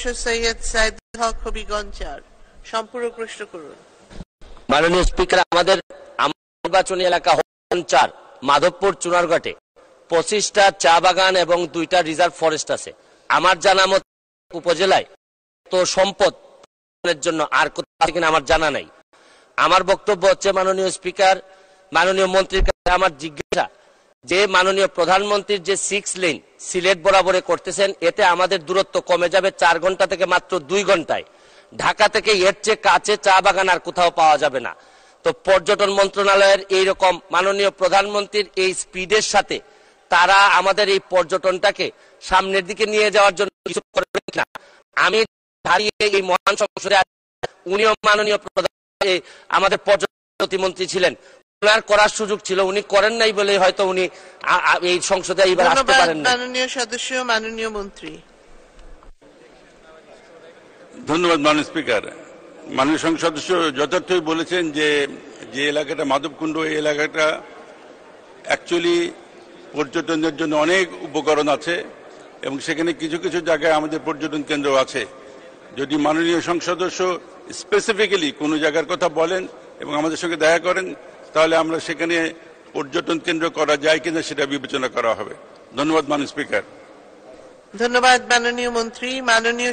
Professor Syed Saidul হক হবিগঞ্জ ৪। সম্পূরক প্রশ্ন করুন। মাননীয় স্পিকার, আমাদের নির্বাচনী এলাকা ৪ মাধবপুর চুনারঘাটে 25টা চা বাগান এবং 2টা রিজার্ভ ফরেস্ট আছে। আমার জানা মত উপজেলায় তো সম্পদ জন্য আর কোথাও কিনা আমার জানা নাই। আমার বক্তব্য হচ্ছে, মাননীয় স্পিকার, মাননীয় মন্ত্রীর কাছে আমার জিজ্ঞাসা যে মাননীয় প্রধানমন্ত্রীর যে 6 লেন সিলেট বরাবরে করতেছেন, এতে আমাদের দূরত্ব কমে যাবে 4 ঘন্টা থেকে মাত্র 2 ঘন্টায়। ঢাকা থেকে এর চেয়ে কাছে চা বাগান আর কোথাও পাওয়া যাবে না। তো পর্যটন মন্ত্রণালয়ের এইরকম মাননীয় প্রধানমন্ত্রীর এই স্পিডের সাথে তারা আমাদের এই পর্যটনটাকে সামনের দিকে নিয়ে যাওয়ার জন্য কিছু করবেন কিনা। আমি দাঁড়িয়ে এই মহান সংসদে, উনিও মাননীয় আমাদের পর্যটন প্রতিমন্ত্রী ছিলেন, ওনার করার সুযোগ ছিল, উনি করেন নাই বলে হয়তো উনি এই সংসদে এইবার আসতে পারেন না। মাননীয় সদস্য, মাননীয় মন্ত্রী। ধন্যবাদ মাননীয় স্পিকার। মাননীয় সংসদ সদস্য যথার্থই বলেছেন যে যে এলাকাটা মাধবকুণ্ড, এই এলাকাটা অ্যাকচুয়ালি পর্যটনের জন্য অনেক উপকরণ আছে এবং সেখানে কিছু কিছু জায়গায় আমাদের পর্যটন কেন্দ্র আছে। যদি মাননীয় সংসদ সদস্য স্পেসিফিক্যালি কোনো জায়গার কথা বলেন এবং আমাদের সঙ্গে দেখা করেন, তাহলে আমরা সেখানে পর্যটন কেন্দ্র করা যায় কিনা সেটা বিবেচনা করা হবে। ধন্যবাদ মাননীয় স্পিকার। ধন্যবাদ মাননীয় মন্ত্রী। মাননীয়